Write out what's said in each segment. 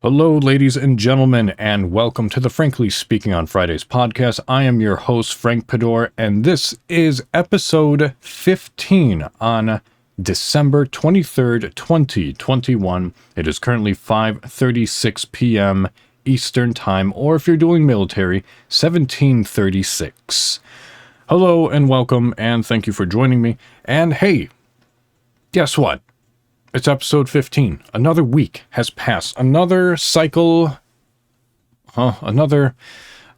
Hello, ladies and gentlemen, and welcome to the Frankly Speaking on Fridays podcast. I am your host, Frank Pador, and this is episode 15 on December 23rd, 2021. It is currently 5:36 p.m. Eastern Time, or if you're doing military, 1736. Hello, and welcome, and thank you for joining me. And hey, guess what? It's episode 15. Another week has passed. Another cycle. Another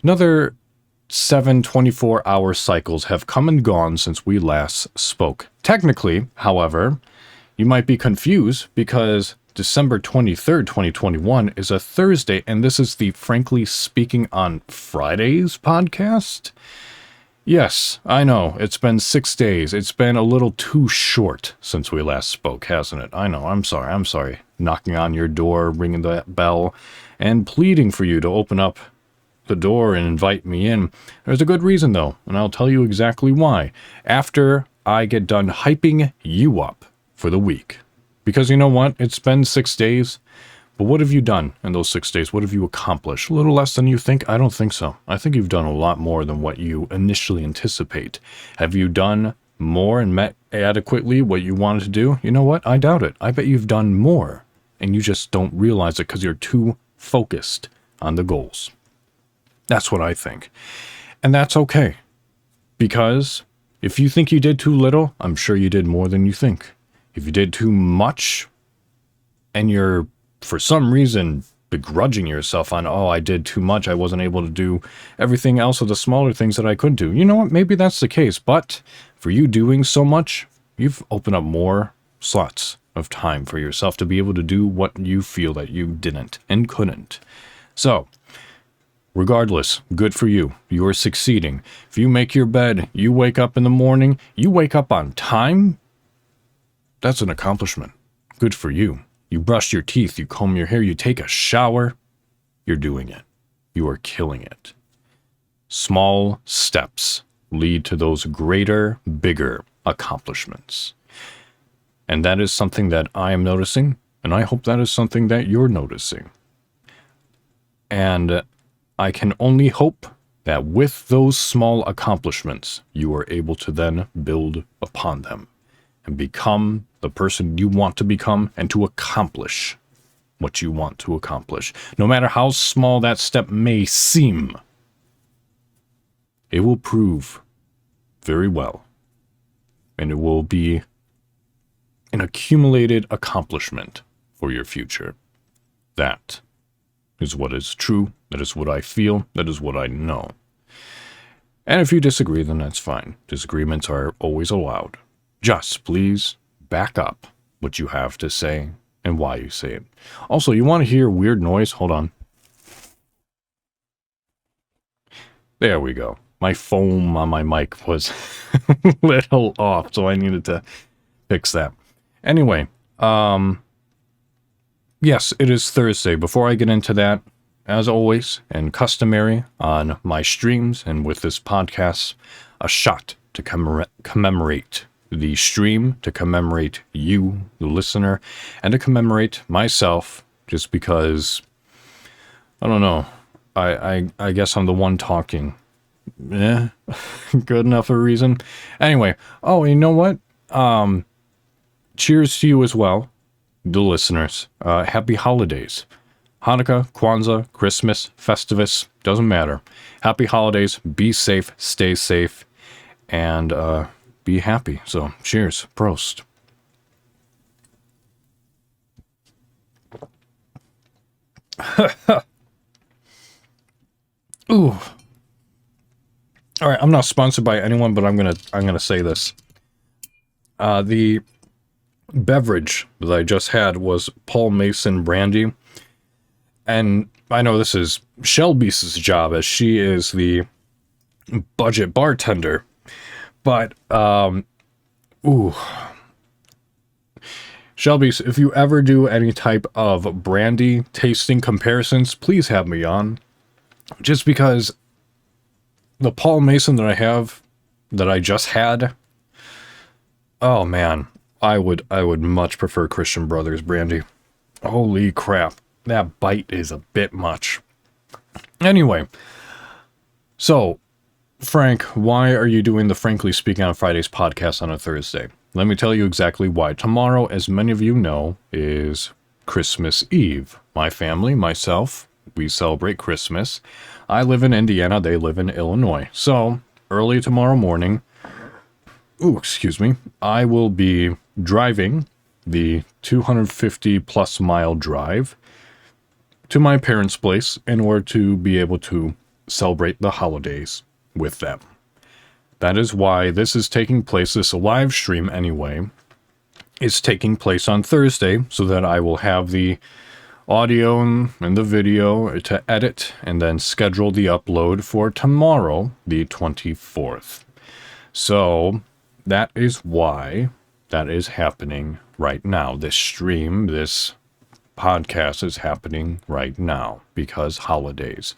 7 24-hour cycles have come and gone since we last spoke. Technically, however, you might be confused because December 23rd, 2021 is a Thursday, and this is the Frankly Speaking on Fridays podcast. Yes, I know, it's been 6 days. It's been a little too short since we last spoke, hasn't it? I know, I'm sorry. Knocking on your door, ringing that bell, and pleading for you to open up the door and invite me in. There's a good reason, though, and I'll tell you exactly why after I get done hyping you up for the week. Because you know what? It's been 6 days. But what have you done in those 6 days? What have you accomplished? A little less than you think? I don't think so. I think you've done a lot more than what you initially anticipate. Have you done more and met adequately what you wanted to do? You know what? I doubt it. I bet you've done more, and you just don't realize it because you're too focused on the goals. That's what I think. And that's okay. Because if you think you did too little, I'm sure you did more than you think. If you did too much, and you're for some reason begrudging yourself on, I did too much, I wasn't able to do everything else of the smaller things that I could do. You know what, maybe that's the case, but for you doing so much, you've opened up more slots of time for yourself to be able to do what you feel that you didn't and couldn't. So, regardless, good for you. You are succeeding. If you make your bed, you wake up in the morning, you wake up on time, that's an accomplishment. Good for you. You brush your teeth, you comb your hair, you take a shower, you're doing it. You are killing it. Small steps lead to those greater, bigger accomplishments. And that is something that I am noticing, and I hope that is something that you're noticing. And I can only hope that with those small accomplishments, you are able to then build upon them and become the person you want to become and to accomplish what you want to accomplish. No matter how small that step may seem, it will prove very well. And it will be an accumulated accomplishment for your future. That is what is true. That is what I feel. That is what I know. And if you disagree, then that's fine. Disagreements are always allowed. Just please back up what you have to say and why you say it. Also, you want to hear weird noise? Hold on. There we go. My foam on my mic was a little off, so I needed to fix that. Anyway, yes, it is Thursday. Before I get into that, as always, and customary on my streams and with this podcast, a shot to commemorate the stream, to commemorate you, the listener, and to commemorate myself, just because, I don't know, I guess I'm the one talking. Good enough a reason. Anyway, you know what? Cheers to you as well, the listeners. Happy holidays. Hanukkah, Kwanzaa, Christmas, Festivus, doesn't matter. Happy holidays, be safe, stay safe, and be happy. So, cheers. Prost. Ooh. All right, I'm not sponsored by anyone, but I'm gonna say this. The beverage that I just had was Paul Mason brandy, and I know this is Shelby's job as she is the budget bartender. But, Shelby, if you ever do any type of brandy tasting comparisons, please have me on. Just because the Paul Mason that I just had, oh man, I would much prefer Christian Brothers brandy. Holy crap. that bite is a bit much. Anyway, so, Frank, why are you doing the Frankly Speaking on Fridays podcast on a Thursday? Let me tell you exactly why. Tomorrow, as many of you know, is Christmas Eve. My family, myself, we celebrate Christmas. I live in Indiana, they live in Illinois. So, early tomorrow morning, I will be driving the 250 plus mile drive to my parents' place in order to be able to celebrate the holidays with them. That is why this is taking place, this live stream anyway, is taking place on Thursday, so that I will have the audio and the video to edit and then schedule the upload for tomorrow, the 24th. So that is why that is happening right now. This stream, this podcast is happening right now because holidays.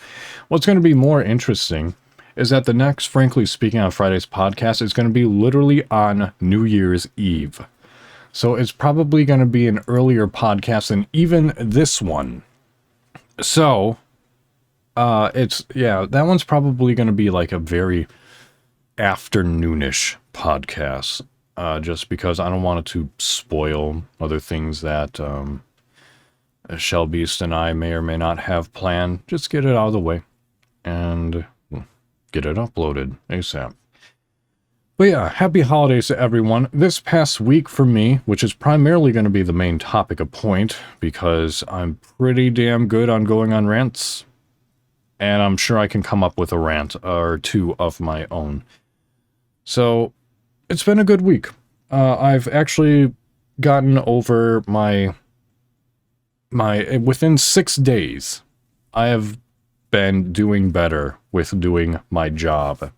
What's going to be more interesting is that the next Frankly Speaking on Fridays podcast is going to be literally on New Year's Eve. So it's probably going to be an earlier podcast than even this one. So, that one's probably going to be like a very afternoonish podcast. Just because I don't want it to spoil other things that Shelbeast and I may or may not have planned. Just get it out of the way and get it uploaded ASAP. But yeah, happy holidays to everyone. This past week for me, which is primarily going to be the main topic of point, because I'm pretty damn good on going on rants, and I'm sure I can come up with a rant or two of my own. So, it's been a good week. I've actually gotten over my within 6 days, I have been doing better with doing my job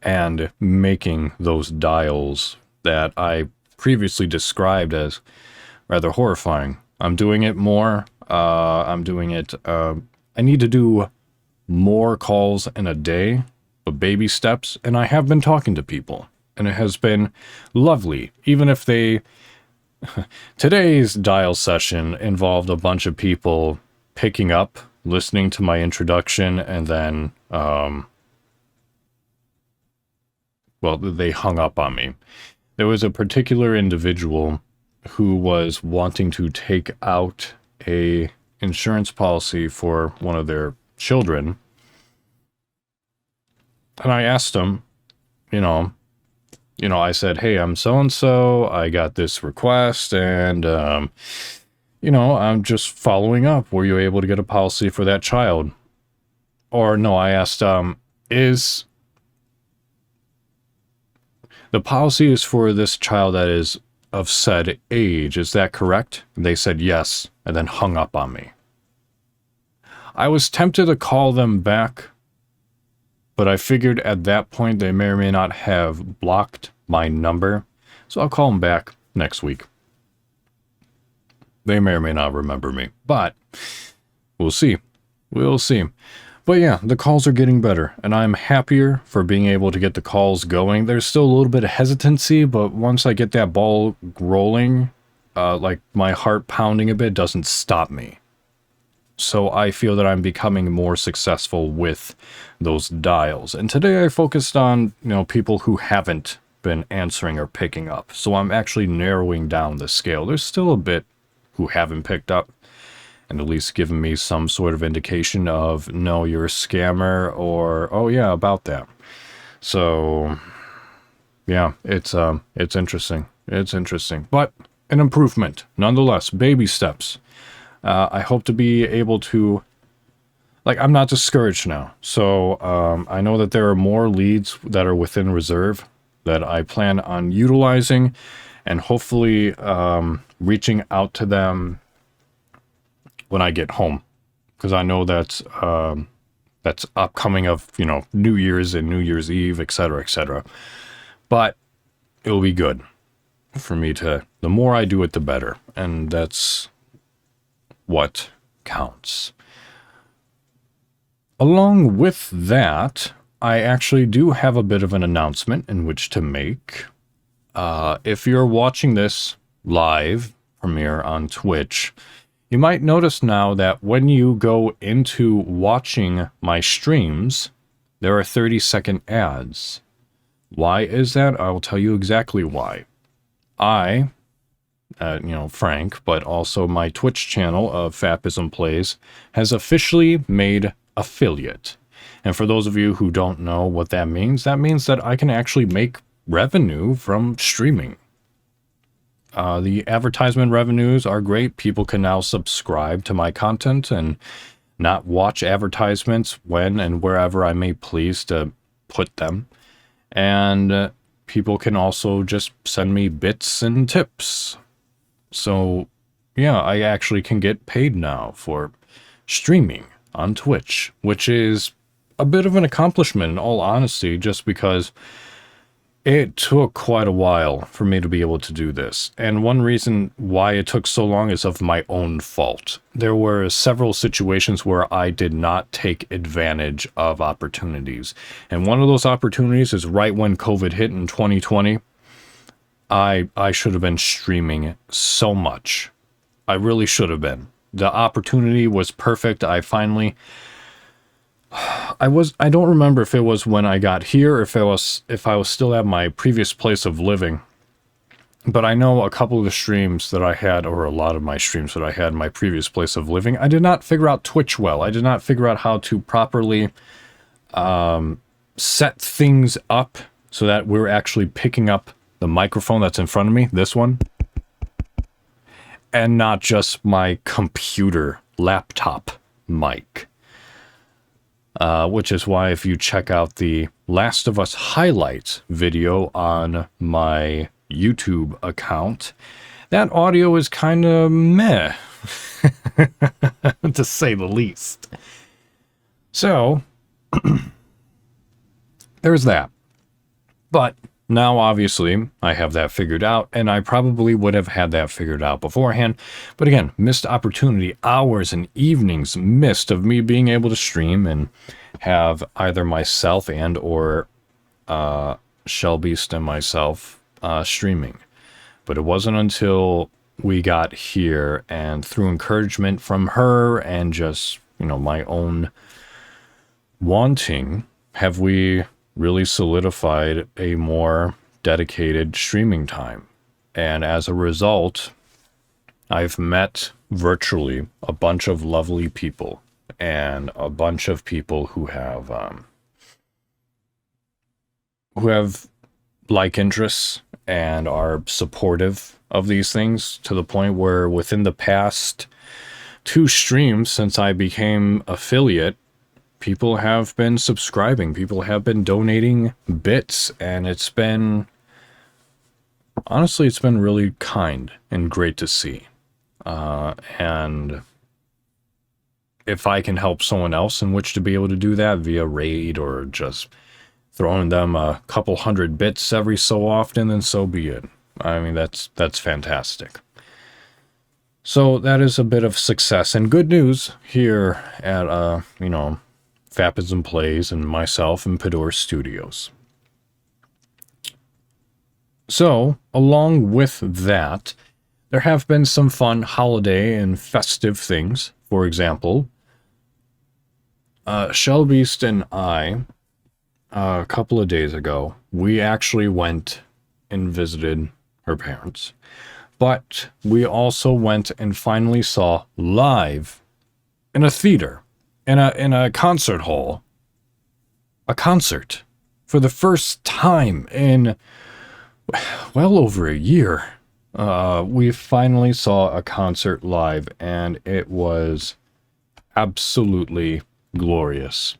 and making those dials that I previously described as rather horrifying. I'm doing it more. I need to do more calls in a day, but baby steps, and I have been talking to people, and it has been lovely. Even if today's dial session involved a bunch of people picking up, listening to my introduction, and then, they hung up on me. There was a particular individual who was wanting to take out a insurance policy for one of their children. And I asked him, I said, hey, I'm so-and-so, I got this request, and, I'm just following up. Were you able to get a policy for that child? Or no, I asked, the policy is for this child that is of said age, is that correct? And they said yes, and then hung up on me. I was tempted to call them back, but I figured at that point they may or may not have blocked my number, so I'll call them back next week. They may or may not remember me, but we'll see. We'll see. But yeah, the calls are getting better, and I'm happier for being able to get the calls going. There's still a little bit of hesitancy, but once I get that ball rolling, like my heart pounding a bit doesn't stop me. So I feel that I'm becoming more successful with those dials. And today I focused on, people who haven't been answering or picking up. So I'm actually narrowing down the scale. There's still a bit who haven't picked up, and at least given me some sort of indication of, no, you're a scammer, or, oh yeah, about that. So, yeah, it's interesting. It's interesting, but an improvement. Nonetheless, baby steps. I hope to be able to, I'm not discouraged now. So, I know that there are more leads that are within reserve that I plan on utilizing, and hopefully, reaching out to them when I get home, because I know that's upcoming of, New Year's and New Year's Eve, etc., etc. But it'll be good for me the more I do it, the better. And that's what counts. Along with that, I actually do have a bit of an announcement in which to make. If you're watching this live premiere on Twitch, You might notice now that when you go into watching my streams, there are 30-second ads. Why is that? I will tell you exactly why. I, Frank, but also my Twitch channel of Fapismplays has officially made affiliate. And for those of you who don't know what that means that I can actually make revenue from streaming. The advertisement revenues are great. People can now subscribe to my content and not watch advertisements when and wherever I may please to put them. And people can also just send me bits and tips. So, yeah, I actually can get paid now for streaming on Twitch, which is a bit of an accomplishment in all honesty, just because it took quite a while for me to be able to do this. And one reason why it took so long is of my own fault. There were several situations where I did not take advantage of opportunities. And one of those opportunities is right when COVID hit in 2020. I should have been streaming so much. I really should have been. The opportunity was perfect. I don't remember if it was when I got here or if I was still at my previous place of living. But I know a couple of the streams that I had, or a lot of my streams that I had in my previous place of living, I did not figure out Twitch well. I did not figure out how to properly set things up so that we're actually picking up the microphone that's in front of me, this one, and not just my computer laptop mic. Which is why if you check out the Last of Us highlights video on my YouTube account, that audio is kind of meh, to say the least. So, there's that. But now, obviously, I have that figured out, and I probably would have had that figured out beforehand. But again, missed opportunity, hours and evenings missed of me being able to stream and have either myself and or Shellbeast and myself streaming. But it wasn't until we got here and through encouragement from her and just, my own wanting, have we really solidified a more dedicated streaming time. And as a result, I've met virtually a bunch of lovely people and a bunch of people who have like interests and are supportive of these things, to the point where within the past 2 streams since I became affiliate, people have been subscribing, people have been donating bits, and it's been, honestly, it's been really kind and great to see. And if I can help someone else in which to be able to do that via raid or just throwing them a couple hundred bits every so often, then so be it. I mean, that's fantastic. So that is a bit of success and good news here at, Fapismplays and myself and Pador Studios. So, along with that, there have been some fun holiday and festive things. For example, Shellbeast and I, a couple of days ago, we actually went and visited her parents. But we also went and finally saw live in a theater, in a concert hall, a concert for the first time in well over a year. We finally saw a concert live, and it was absolutely glorious.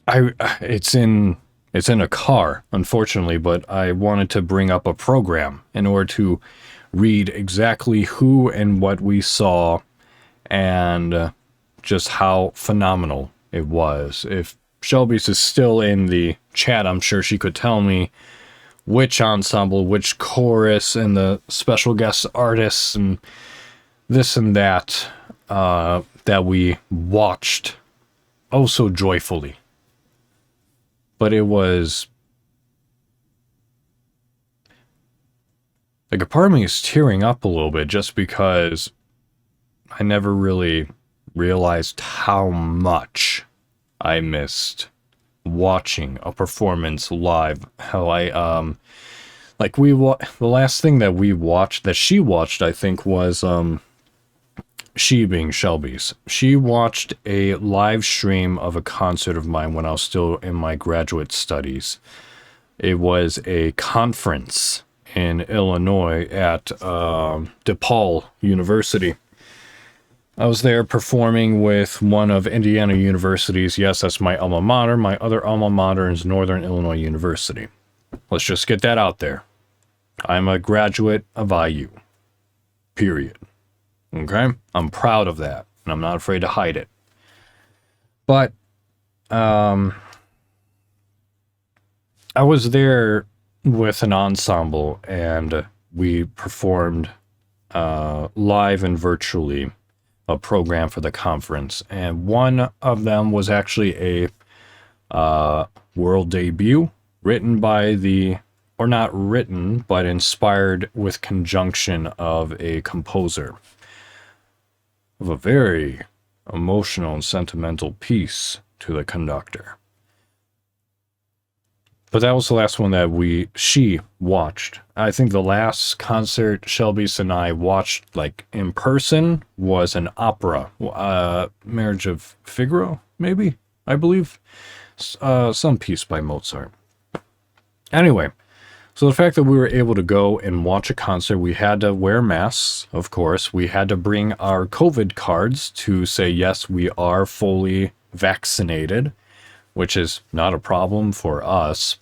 It's in a car, unfortunately, but I wanted to bring up a program in order to read exactly who and what we saw and just how phenomenal it was. If Shelby's is still in the chat, I'm sure she could tell me which ensemble, which chorus, and the special guest artists, and this and that, that we watched oh so joyfully. But it was Like, a part of me is tearing up a little bit just because I never really realized how much I missed watching a performance live. How like the last thing that we watched, that she watched, I think, was she being Shelby's. She watched a live stream of a concert of mine when I was still in my graduate studies. It was a conference in Illinois at DePaul University. I was there performing with one of Indiana University's. Yes, that's my alma mater. My other alma mater is Northern Illinois University. Let's just get that out there. I'm a graduate of IU. Period. Okay? I'm proud of that, and I'm not afraid to hide it. But, I was there with an ensemble, and we performed live and virtually a program for the conference. And one of them was actually a world debut, written by or not written, but inspired with conjunction of a composer of a very emotional and sentimental piece to the conductor. But that was the last one that she watched. I think the last concert Shelby's and I watched, like, in person was an opera. Marriage of Figaro, maybe? I believe. Some piece by Mozart. Anyway, so the fact that we were able to go and watch a concert, we had to wear masks, of course. We had to bring our COVID cards to say, yes, we are fully vaccinated, which is not a problem for us.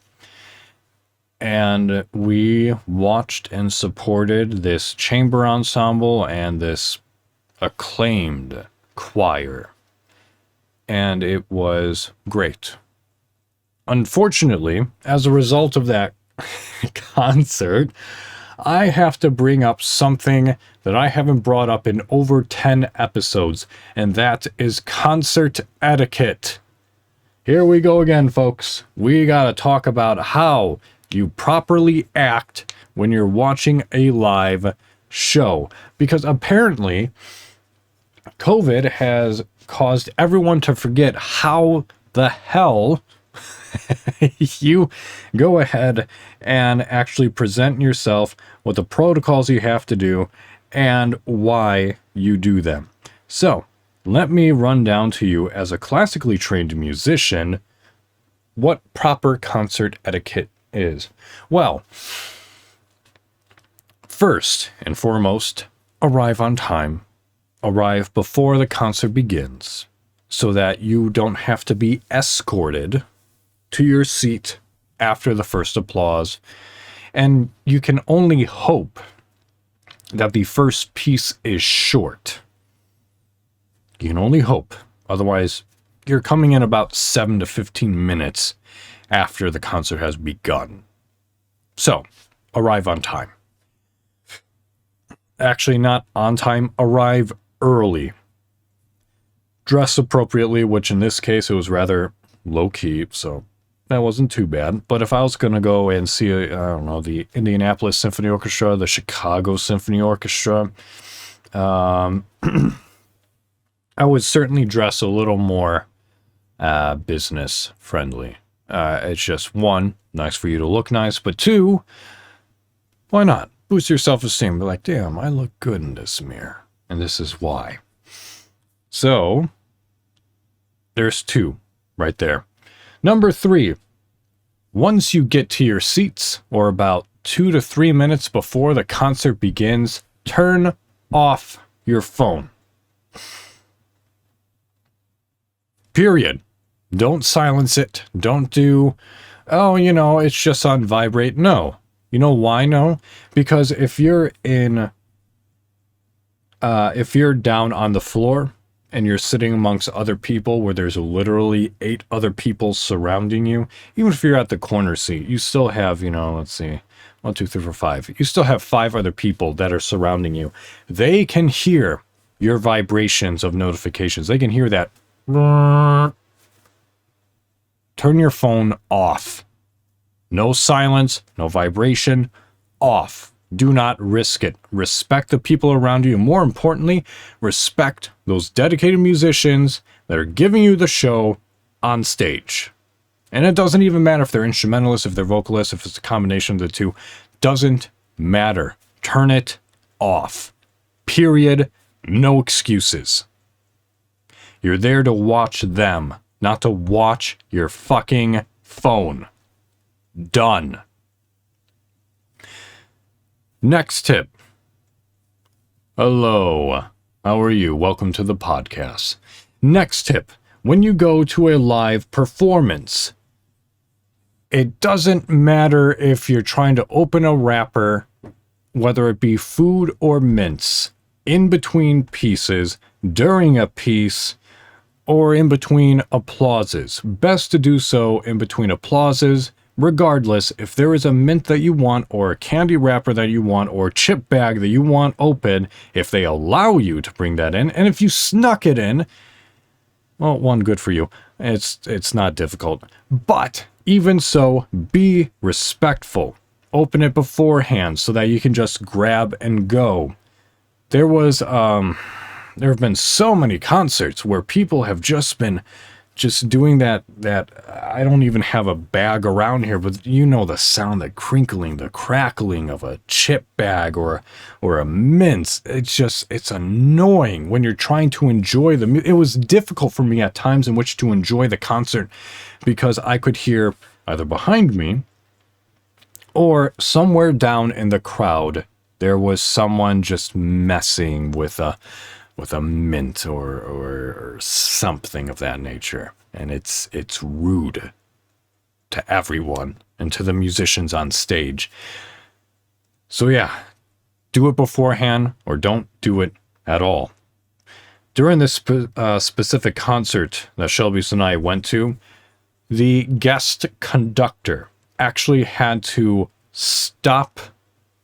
And we watched and supported this chamber ensemble and this acclaimed choir. And it was great. Unfortunately, as a result of that concert, I have to bring up something that I haven't brought up in over 10 episodes, and that is concert etiquette. Here we go again, folks. We gotta talk about how you properly act when you're watching a live show. Because apparently, COVID has caused everyone to forget how the hell you go ahead and actually present yourself, what the protocols you have to do, and why you do them. So, let me run down to you, as a classically trained musician, what proper concert etiquette is. Well, first and foremost, arrive on time. Arrive before the concert begins, so that you don't have to be escorted to your seat after the first applause. And you can only hope that the first piece is short. You can only hope. Otherwise, you're coming in about 7 to 15 minutes after the concert has begun. So, arrive on time. Actually, not on time, arrive early. Dress appropriately, which in this case, it was rather low-key, so that wasn't too bad. But if I was going to go and see, the Indianapolis Symphony Orchestra, the Chicago Symphony Orchestra, I would certainly dress a little more business-friendly. It's just, one, nice for you to look nice, but two, why not? Boost your self-esteem. Be like, damn, I look good in this mirror, and this is why. So, there's two right there. Number 3, once you get to your seats, or about 2 to 3 minutes before the concert begins, turn off your phone. Period. Don't silence it. Don't do, it's just on vibrate. No. You know why no? Because if you're down on the floor and you're sitting amongst other people where there's literally 8 other people surrounding you, even if you're at the corner seat, you still have, let's see, 1, 2, 3, 4, 5. You still have 5 other people that are surrounding you. They can hear your vibrations of notifications. They can hear that. Turn your phone off. No silence, no vibration, off. Do not risk it. Respect the people around you. More importantly, respect those dedicated musicians that are giving you the show on stage. And it doesn't even matter if they're instrumentalists, if they're vocalists, if it's a combination of the two. Doesn't matter. Turn it off. Period. No excuses. You're there to watch them, not to watch your fucking phone. Done. Next tip. Hello. How are you? Welcome to the podcast. Next tip. When you go to a live performance, it doesn't matter if you're trying to open a wrapper, whether it be food or mints, in between pieces, during a piece, or in between applauses. Best to do so in between applauses. Regardless, if there is a mint that you want, or a candy wrapper that you want, or a chip bag that you want open, if they allow you to bring that in, and if you snuck it in, well, one, good for you. It's not difficult. But even so, be respectful. Open it beforehand so that you can just grab and go. There have been so many concerts where people have just been doing that I don't even have a bag around here, but you know the sound, the crinkling, the crackling of a chip bag or a mint. It's annoying when you're trying to enjoy it was difficult for me at times in which to enjoy the concert because I could hear either behind me or somewhere down in the crowd there was someone just messing with a mint or something of that nature. And it's rude to everyone and to the musicians on stage. So yeah, do it beforehand or don't do it at all. During this specific concert that Shelby's and I went to, the guest conductor actually had to stop.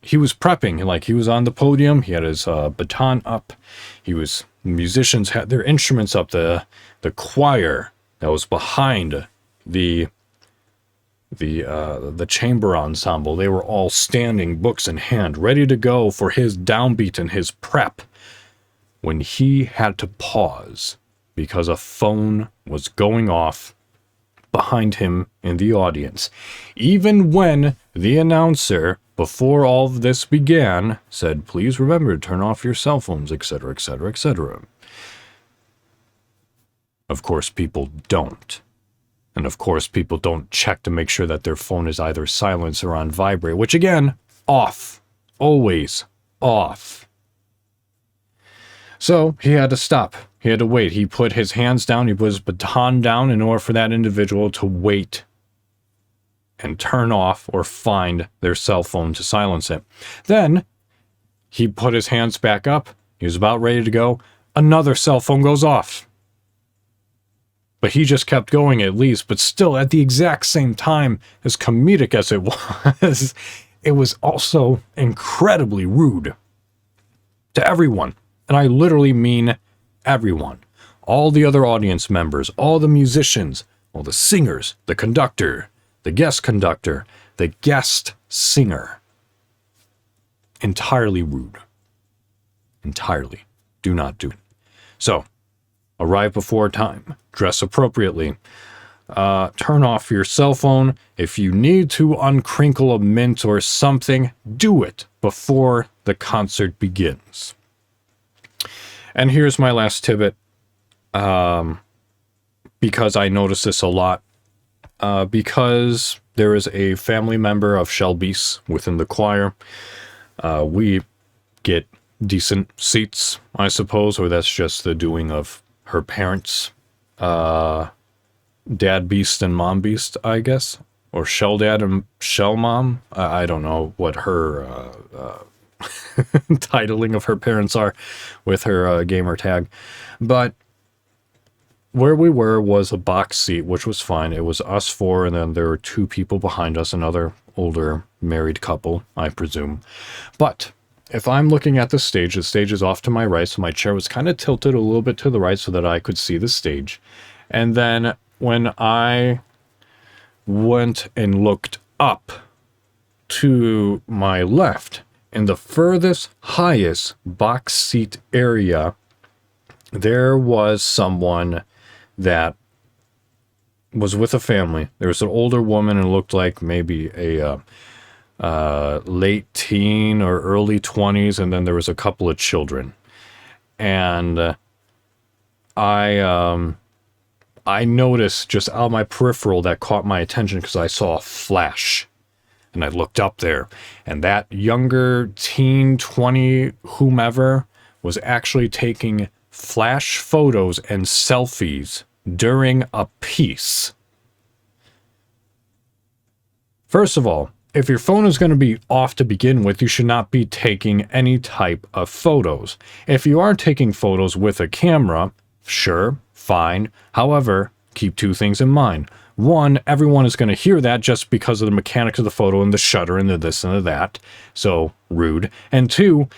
He was prepping, like he was on the podium, he had his baton up, musicians had their instruments up, the choir that was behind the chamber ensemble, they were all standing, books in hand, ready to go for his downbeat and his prep, when he had to pause because a phone was going off behind him in the audience. Even when the announcer, before all of this began, said, please remember to turn off your cell phones, etc., etc., etc. Of course, people don't. And of course, people don't check to make sure that their phone is either silenced or on vibrate, which again, off. Always off. So he had to stop. He had to wait. He put his hands down, he put his baton down in order for that individual to wait and turn off or find their cell phone to silence it. Then he put his hands back up. He was about ready to go. Another cell phone goes off. But he just kept going at least, but still at the exact same time, as comedic as it was also incredibly rude to everyone. And I literally mean everyone. All the other audience members, all the musicians, all the singers, the conductor, the guest conductor, the guest singer. Entirely rude. Entirely. Do not do it. So, arrive before time. Dress appropriately. Turn off your cell phone. If you need to uncrinkle a mint or something, do it before the concert begins. And here's my last tidbit, because I notice this a lot. Because there is a family member of Shelby's within the choir, we get decent seats, I suppose, or that's just the doing of her parents, Dad Beast and Mom Beast, I guess, or Shell Dad and Shell Mom. I don't know what her titling of her parents are with her gamer tag, but where we were was a box seat, which was fine. It was us four, and then there were two people behind us, another older married couple, I presume. But if I'm looking at the stage is off to my right, so my chair was kind of tilted a little bit to the right so that I could see the stage. And then when I went and looked up to my left, in the furthest, highest box seat area, there was someone that was with a family. There was an older woman and looked like maybe a late teen or early 20s, and then there was a couple of children. And I noticed just out of my peripheral that caught my attention because I saw a flash. And I looked up there, and that younger teen, 20, whomever, was actually taking flash photos and selfies during a piece. First of all, if your phone is going to be off to begin with, you should not be taking any type of photos. If you are taking photos with a camera, sure, fine. However, keep two things in mind. One, everyone is going to hear that just because of the mechanics of the photo and the shutter and the this and the that. So, rude. And two,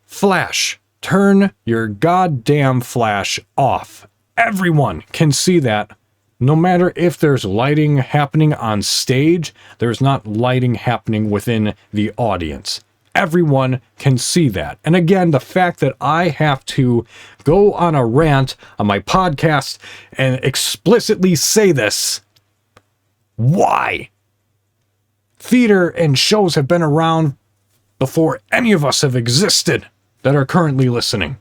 flash. Turn your goddamn flash off. Everyone can see that. No matter if there's lighting happening on stage, there's not lighting happening within the audience. Everyone can see that. And again, the fact that I have to go on a rant on my podcast and explicitly say this. Why? Theater and shows have been around before any of us have existed that are currently listening.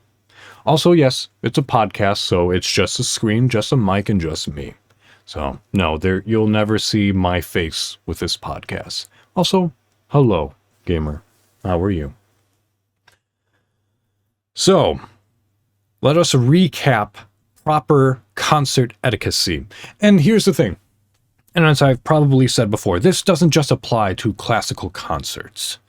Also, yes, it's a podcast, so it's just a screen, just a mic, and just me. So, no, you'll never see my face with this podcast. Also, hello, gamer. How are you? So, let us recap proper concert etiquette. And here's the thing. And as I've probably said before, this doesn't just apply to classical concerts.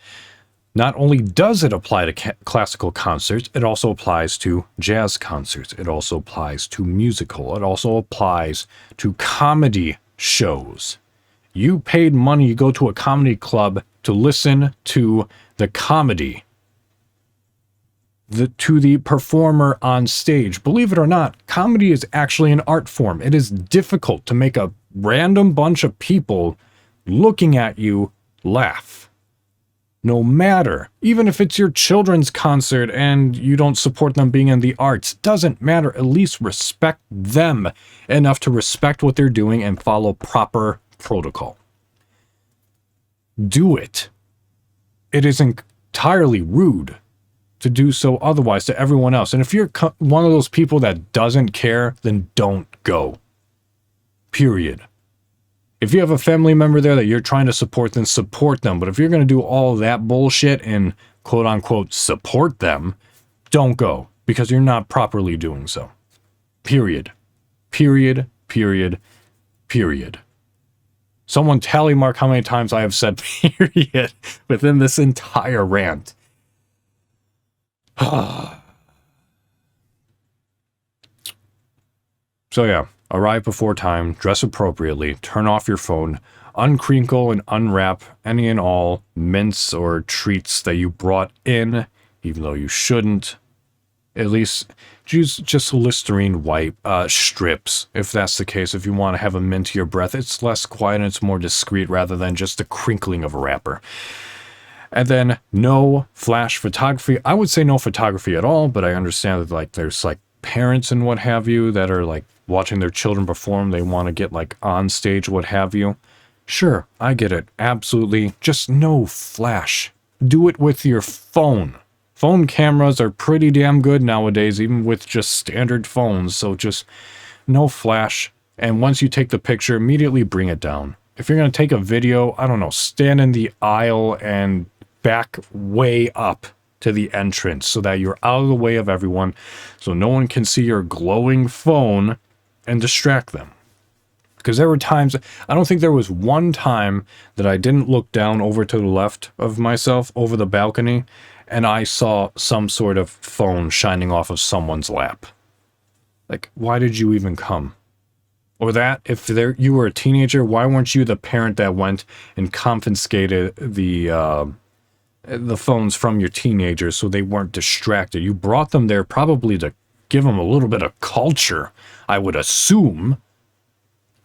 Not only does it apply to classical concerts, it also applies to jazz concerts. It also applies to musical. It also applies to comedy shows. You paid money to go to a comedy club to listen to the comedy, to the performer on stage. Believe it or not, comedy is actually an art form. It is difficult to make a random bunch of people looking at you laugh. No matter, even if it's your children's concert and you don't support them being in the arts, doesn't matter. At least respect them enough to respect what they're doing and follow proper protocol. Do it. It is entirely rude to do so otherwise to everyone else. And if you're one of those people that doesn't care, then don't go. Period. If you have a family member there that you're trying to support, then support them. But if you're going to do all that bullshit and quote unquote support them, don't go, because you're not properly doing so. Period. Period. Period. Period. Someone tally mark how many times I have said period within this entire rant. So yeah, arrive before time, dress appropriately, turn off your phone, uncrinkle and unwrap any and all mints or treats that you brought in, even though you shouldn't. At least use just Listerine wipe strips, if that's the case. If you want to have a mint to your breath, it's less quiet and it's more discreet rather than just the crinkling of a wrapper. And then no flash photography. I would say no photography at all, but I understand that there's parents and what have you that are watching their children perform. They want to get on stage, what have you. Sure, I get it. Absolutely. Just no flash. Do it with your phone. Phone cameras are pretty damn good nowadays, even with just standard phones. So just no flash. And once you take the picture, immediately bring it down. If you're going to take a video, I don't know, stand in the aisle and back way up to the entrance so that you're out of the way of everyone, so no one can see your glowing phone and distract them. Because there were times, I don't think there was one time that I didn't look down over to the left of myself over the balcony and I saw some sort of phone shining off of someone's lap. Why did you even come? Or that, if you were a teenager, why weren't you the parent that went and confiscated the phones from your teenagers so they weren't distracted? You brought them there probably to give them a little bit of culture, I would assume.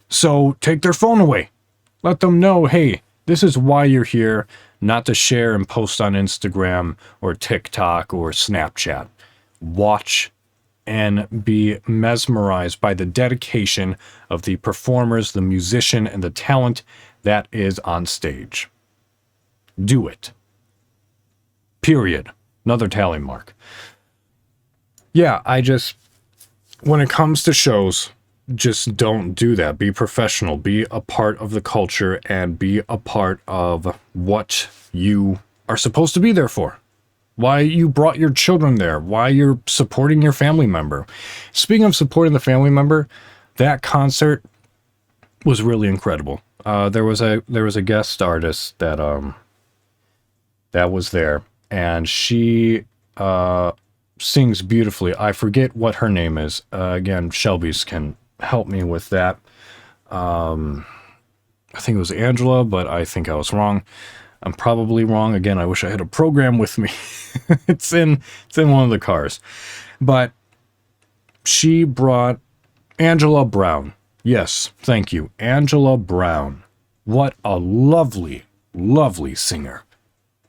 So take their phone away. Let them know, hey, This is why you're here, not to share and post on Instagram or TikTok or Snapchat. Watch and be mesmerized by the dedication of the performers, the musician, and the talent that is on stage. Do it. Period. Another tally mark. Yeah, when it comes to shows, just don't do that. Be professional. Be a part of the culture and be a part of what you are supposed to be there for. Why you brought your children there. Why you're supporting your family member. Speaking of supporting the family member, that concert was really incredible. There was a guest artist that was there, and she sings beautifully. I forget what her name is. Again, Shelby's can help me with that. I think it was Angela, but I think I was wrong. I'm probably wrong. Again, I wish I had a program with me. It's in one of the cars. But she brought Angela Brown. Yes, thank you. Angela Brown. What a lovely, lovely singer.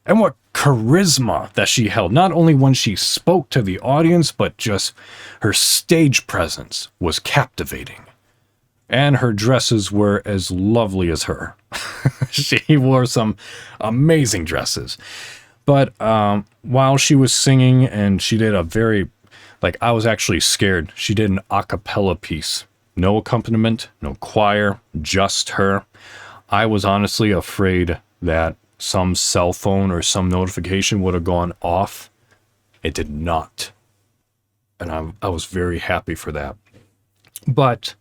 And what charisma that she held, not only when she spoke to the audience, but just her stage presence was captivating. And her dresses were as lovely as her. She wore some amazing dresses. But while she was singing, and she did a very, I was actually scared. She did an a cappella piece. No accompaniment, no choir, just her. I was honestly afraid that some cell phone or some notification would have gone off. It did not. And I was very happy for that. But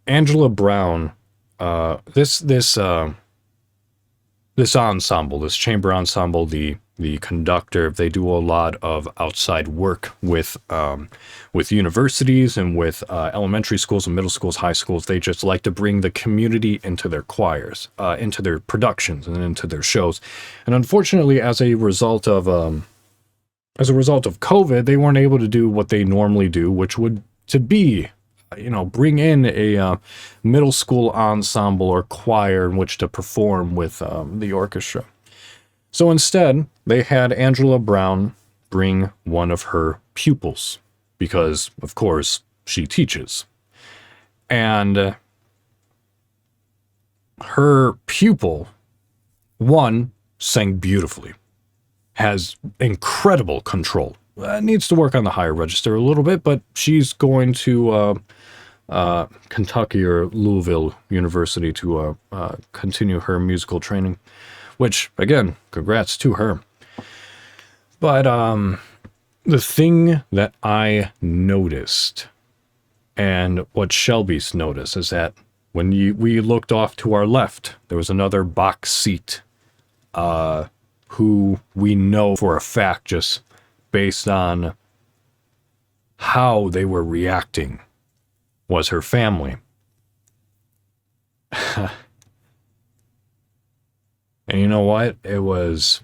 Angela Brown, this ensemble, this chamber ensemble, the conductor, they do a lot of outside work with universities and with elementary schools and middle schools, high schools. They just like to bring the community into their choirs, into their productions, and into their shows. And unfortunately, as a result of COVID, they weren't able to do what they normally do, which would to be, bring in a middle school ensemble or choir in which to perform with the orchestra. So instead, they had Angela Brown bring one of her pupils, because, of course, she teaches. And her pupil, one, sang beautifully, has incredible control. Needs to work on the higher register a little bit, but she's going to Kentucky or Louisville University to continue her musical training, which, again, congrats to her. But the thing that I noticed, and what Shelby's noticed, is that when we looked off to our left, there was another box seat who we know for a fact, just based on how they were reacting, was her family. And you know what? It was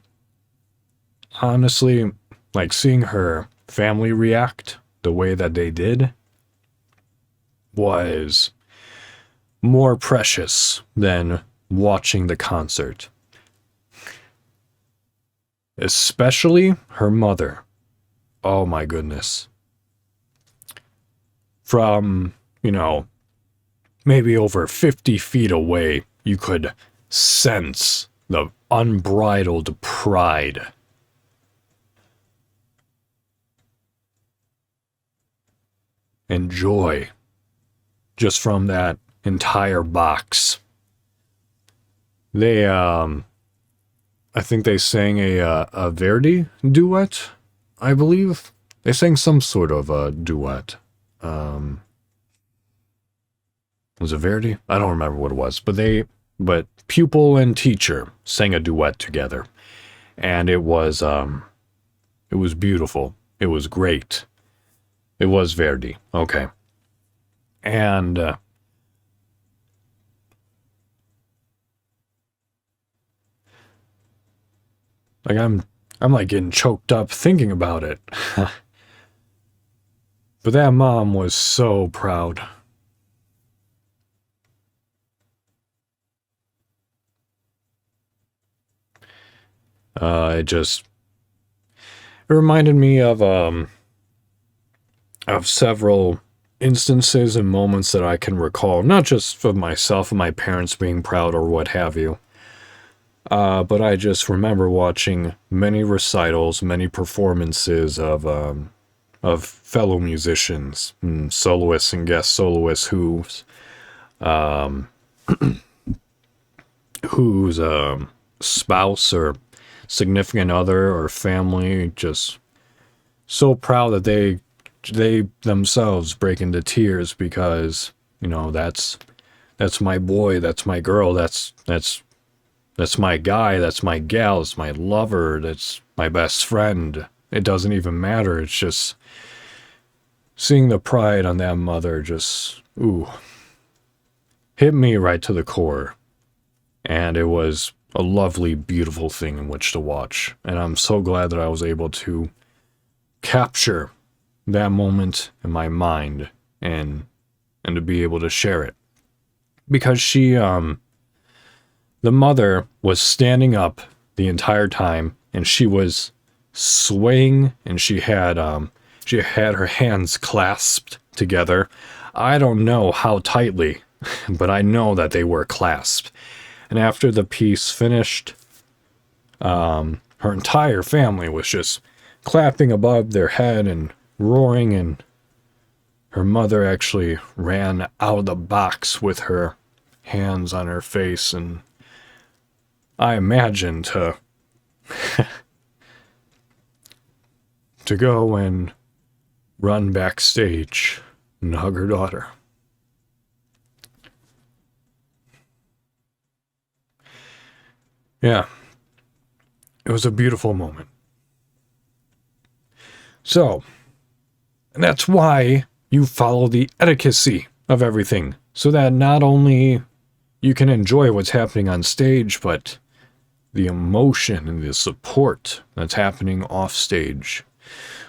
honestly seeing her family react the way that they did was more precious than watching the concert. Especially her mother. Oh my goodness. From, maybe over 50 feet away, you could sense the unbridled pride. And joy. Just from that entire box. They, I think they sang a Verdi duet, I believe. They sang some sort of a duet. Was it Verdi? I don't remember what it was, but pupil and teacher sang a duet together, and it was beautiful. It was great. It was Verdi. Okay. And I'm getting choked up thinking about it. But that mom was so proud. It reminded me of several instances and moments that I can recall, not just for myself and my parents being proud or what have you. But I just remember watching many recitals, many performances of fellow musicians, soloists and guest soloists whose spouse or significant other or family just so proud that they themselves break into tears because, that's my boy, that's my girl, that's my guy, that's my gal, that's my lover, that's my best friend. It doesn't even matter. It's just seeing the pride on that mother just, hit me right to the core. And it was a lovely, beautiful thing in which to watch. And I'm so glad that I was able to capture that moment in my mind and to be able to share it. Because the mother was standing up the entire time and she was swaying and she had her hands clasped together. I don't know how tightly, but I know that they were clasped. And after the piece finished, her entire family was just clapping above their head and roaring, and her mother actually ran out of the box with her hands on her face, and I imagine to go and run backstage and hug her daughter. Yeah, it was a beautiful moment. So, and that's why you follow the etiquette of everything, so that not only you can enjoy what's happening on stage, but the emotion and the support that's happening off stage,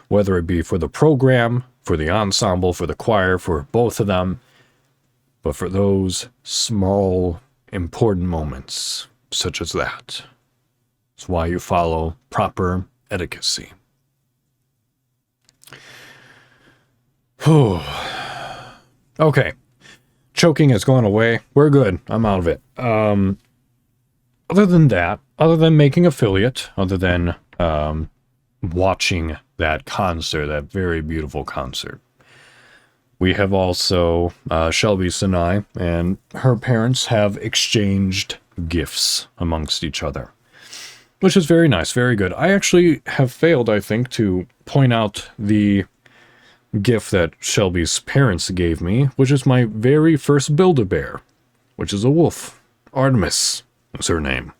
whether it be for the program, for the ensemble, for the choir, for both of them, but for those small, important moments, such as that. It's why you follow proper etiquette. Okay. Choking has gone away. We're good. I'm out of it. Other than that, other than making affiliate, other than watching that concert, that very beautiful concert, we have also, Shelby Sinai and her parents have exchanged gifts amongst each other, which is very nice, very good. I actually have failed, I think, to point out the gift that Shelby's parents gave me, which is my very first Build-A-Bear, which is a wolf. Artemis is her name.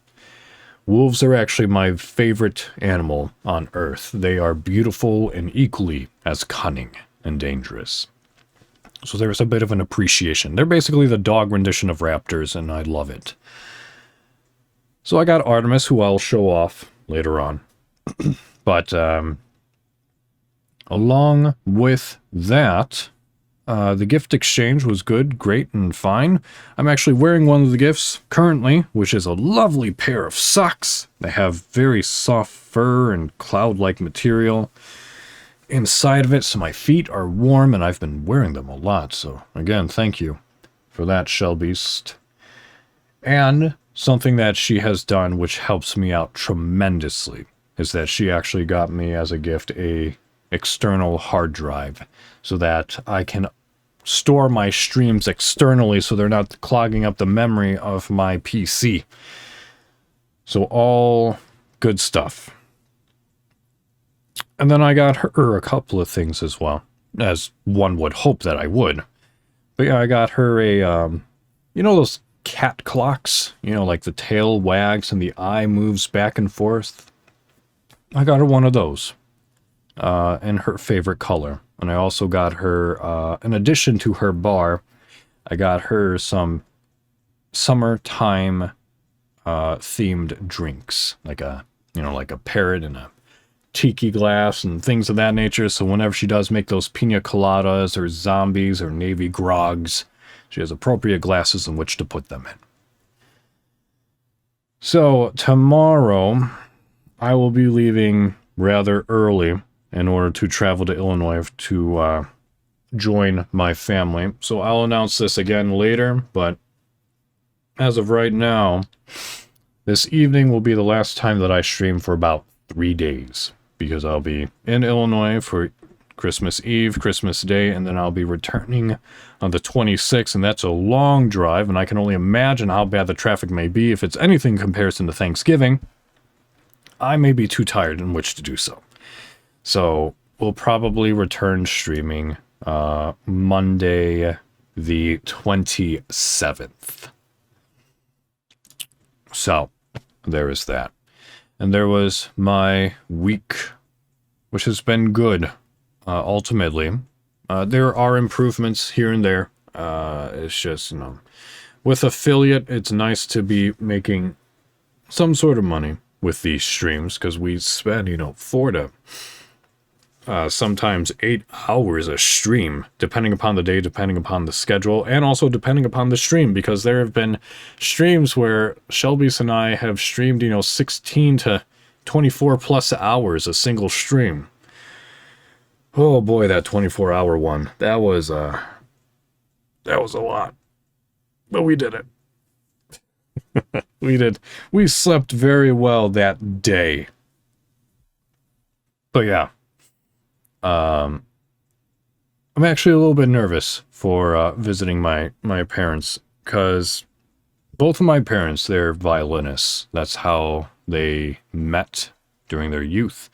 Wolves are actually my favorite animal on Earth. They are beautiful and equally as cunning and dangerous. So there's a bit of an appreciation. They're basically the dog rendition of raptors, and I love it. So I got Artemis, who I'll show off later on. But along with that, the gift exchange was good, great, and fine. I'm actually wearing one of the gifts currently, which is a lovely pair of socks. They have very soft fur and cloud-like material inside of it, so my feet are warm, and I've been wearing them a lot. So again, thank you for that, Shelbeast. And something that she has done, which helps me out tremendously, is that she actually got me as a gift a external hard drive so that I can store my streams externally so they're not clogging up the memory of my PC. So all good stuff. And then I got her a couple of things as well, as one would hope that I would. But yeah, I got her a, those cat clocks, like the tail wags and the eye moves back and forth. I got her one of those. In her favorite color. And I also got her, in addition to her bar, I got her some summertime themed drinks, like a parrot and a tiki glass and things of that nature. So whenever she does make those pina coladas or zombies or navy grogs, she has appropriate glasses in which to put them in. So tomorrow, I will be leaving rather early in order to travel to Illinois to join my family. So I'll announce this again later, but as of right now, this evening will be the last time that I stream for about 3 days, because I'll be in Illinois for Christmas Eve, Christmas Day, and then I'll be returning on the 26th, and that's a long drive, and I can only imagine how bad the traffic may be. If it's anything in comparison to Thanksgiving, I may be too tired in which to do so. So we'll probably return streaming Monday the 27th. So there is that. And there was my week, which has been good, ultimately. There are improvements here and there. It's just, with affiliate, it's nice to be making some sort of money with these streams, because we spend, 4 to sometimes 8 hours a stream, depending upon the day, depending upon the schedule, and also depending upon the stream, because there have been streams where Shelby's and I have streamed, 16 to 24 plus hours a single stream. Oh boy, that 24-hour one. That was a lot. But we did it. We slept very well that day. But yeah. I'm actually a little bit nervous for visiting my parents, because both of my parents, they're violinists. That's how they met during their youth.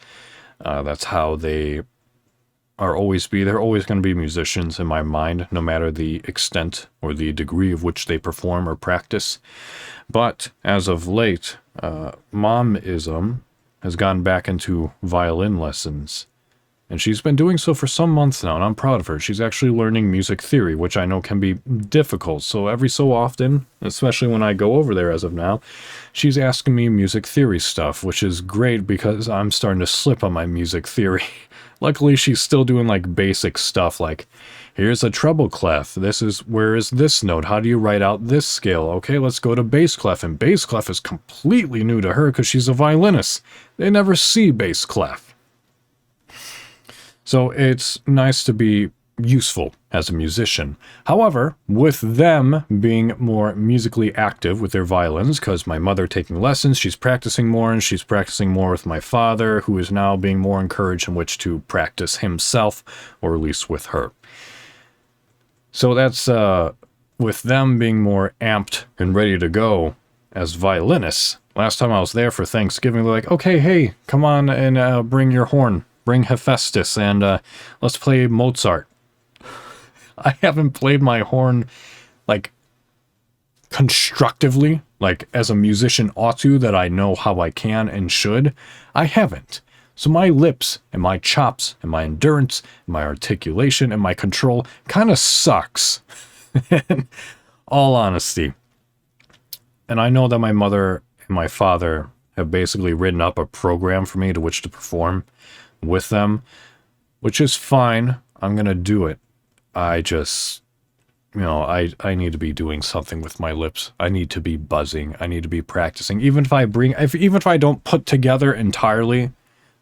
That's how they're always going to be musicians in my mind, no matter the extent or the degree of which they perform or practice. But as of late, Mom-ism has gone back into violin lessons. And she's been doing so for some months now, and I'm proud of her. She's actually learning music theory, which I know can be difficult. So every so often, especially when I go over there as of now, she's asking me music theory stuff, which is great because I'm starting to slip on my music theory. Luckily, she's still doing like basic stuff like, here's a treble clef. Where is this note? How do you write out this scale? Okay, let's go to bass clef. And bass clef is completely new to her because she's a violinist. They never see bass clef. So it's nice to be useful as a musician. However, with them being more musically active with their violins, because my mother taking lessons, she's practicing more, and she's practicing more with my father, who is now being more encouraged in which to practice himself, or at least with her. So that's with them being more amped and ready to go as violinists. Last time I was there for Thanksgiving, they're like, okay, hey, come on and bring your horn. Bring Hephaestus, and let's play Mozart. I haven't played my horn, like, constructively, like, as a musician ought to, that I know how I can and should. I haven't. So my lips, and my chops, and my endurance, and my articulation, and my control kind of sucks. In all honesty. And I know that my mother and my father have basically written up a program for me to which to perform with them, which is fine. I'm gonna do it. I just, I need to be doing something with my lips. I need to be buzzing. I need to be practicing. Even if I don't put together entirely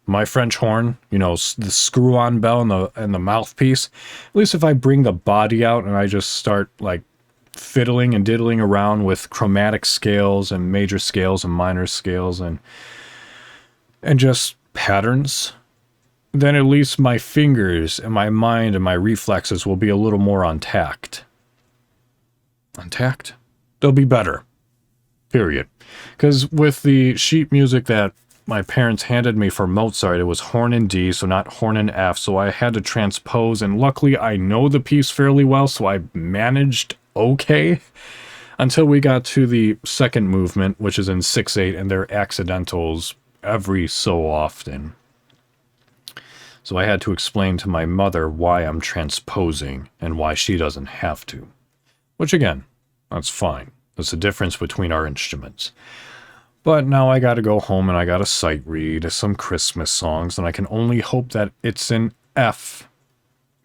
my French horn, the screw-on bell and the mouthpiece, at least if I bring the body out and I just start like fiddling and diddling around with chromatic scales and major scales and minor scales and just patterns, then at least my fingers and my mind and my reflexes will be a little more on tact. On tact? They'll be better. Period. Because with the sheet music that my parents handed me for Mozart, it was horn in D, so not horn in F, so I had to transpose, and luckily I know the piece fairly well, so I managed okay. Until we got to the second movement, which is in 6/8, and they're accidentals every so often. So I had to explain to my mother why I'm transposing and why she doesn't have to. Which again, that's fine. That's the difference between our instruments. But now I gotta go home and I gotta sight read some Christmas songs, and I can only hope that it's in F.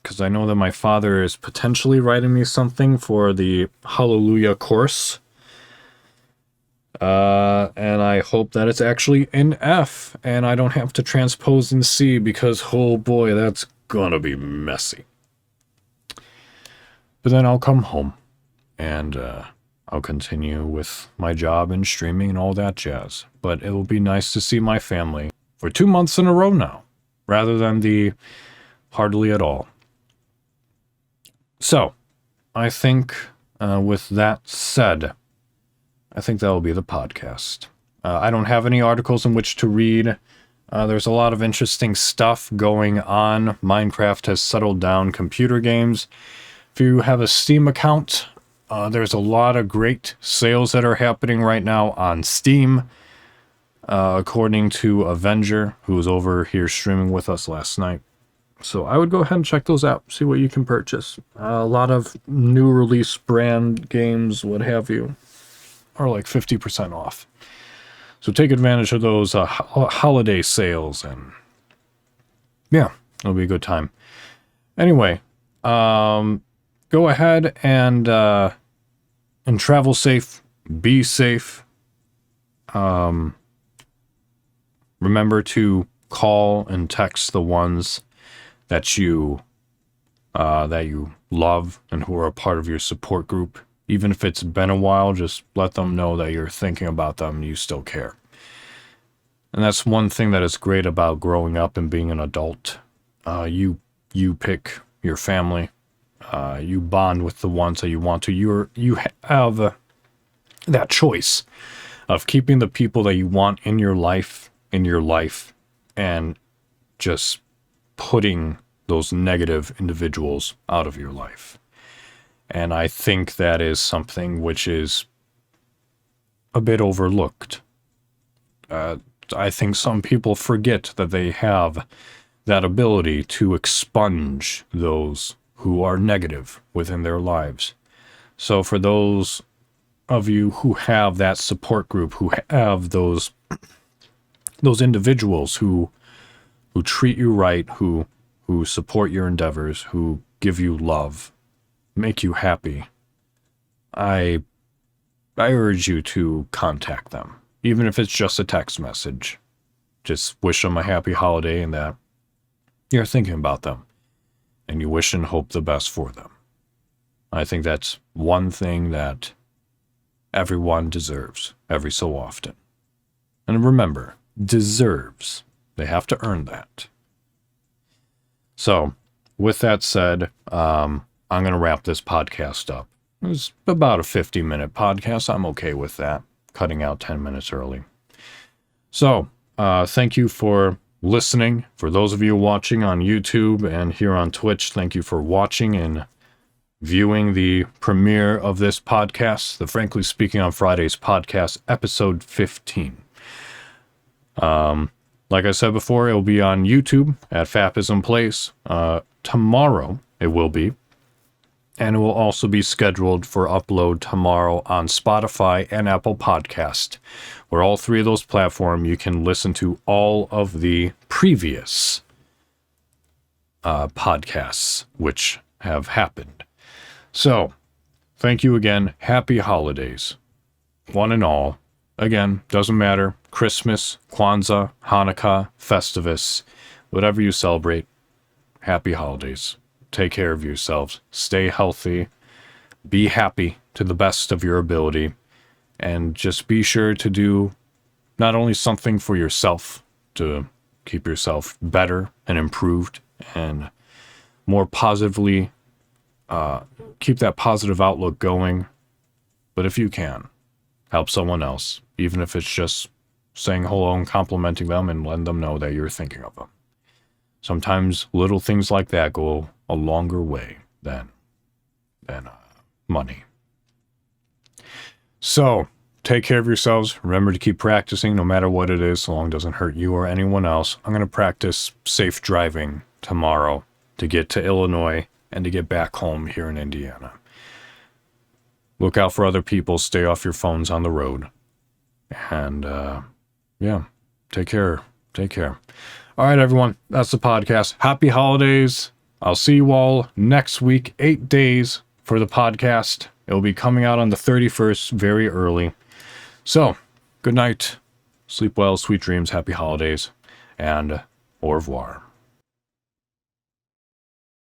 Because I know that my father is potentially writing me something for the Hallelujah course. And I hope that it's actually in F and I don't have to transpose in C because, oh boy, that's gonna be messy. But then I'll come home and I'll continue with my job and streaming and all that jazz. But it will be nice to see my family for 2 months in a row now, rather than the hardly at all. So, I think with that said, I think that will be the podcast. I don't have any articles in which to read. There's a lot of interesting stuff going on. Minecraft has settled down computer games. If you have a Steam account, there's a lot of great sales that are happening right now on Steam. According to Avenger, who was over here streaming with us last night. So I would go ahead and check those out, see what you can purchase. A lot of new release brand games, what have you, are like 50% off. So take advantage of those holiday sales, and yeah, it'll be a good time. Anyway, go ahead and travel safe, be safe. Remember to call and text the ones that you love and who are a part of your support group. Even if it's been a while, just let them know that you're thinking about them and you still care. And that's one thing that is great about growing up and being an adult. You pick your family. You bond with the ones that you want to. You have that choice of keeping the people that you want in your life, and just putting those negative individuals out of your life. And I think that is something which is a bit overlooked. I think some people forget that they have that ability to expunge those who are negative within their lives. So for those of you who have that support group, who have those individuals who treat you right, who support your endeavors, who give you love, make you happy, I urge you to contact them, even if it's just a text message. Just wish them a happy holiday and that you're thinking about them and you wish and hope the best for them. I think that's one thing that everyone deserves every so often. And remember, deserves. They have to earn that. So, with that said, I'm going to wrap this podcast up. It was about a 50-minute podcast. I'm okay with that, cutting out 10 minutes early. So, thank you for listening. For those of you watching on YouTube and here on Twitch, thank you for watching and viewing the premiere of this podcast, the Frankly Speaking on Fridays podcast, episode 15. Like I said before, it will be on YouTube at Fapismplays. Tomorrow it will be. And it will also be scheduled for upload tomorrow on Spotify and Apple Podcast, where all three of those platforms you can listen to all of the previous podcasts which have happened. So, thank you again. Happy holidays, one and all. Again, doesn't matter. Christmas, Kwanzaa, Hanukkah, Festivus, whatever you celebrate, happy holidays. Take care of yourselves. Stay healthy. Be happy to the best of your ability. And just be sure to do not only something for yourself to keep yourself better and improved and more positively, keep that positive outlook going, but if you can, help someone else, even if it's just saying hello and complimenting them and letting them know that you're thinking of them. Sometimes little things like that go a longer way than money. So, take care of yourselves. Remember to keep practicing no matter what it is, so long it doesn't hurt you or anyone else. I'm going to practice safe driving tomorrow to get to Illinois and to get back home here in Indiana. Look out for other people. Stay off your phones on the road. And, yeah, take care. Take care. All right, everyone. That's the podcast. Happy holidays. I'll see you all next week. 8 days for the podcast. It will be coming out on the 31st, very early. So, Good night. Sleep well, sweet dreams, happy holidays, and au revoir.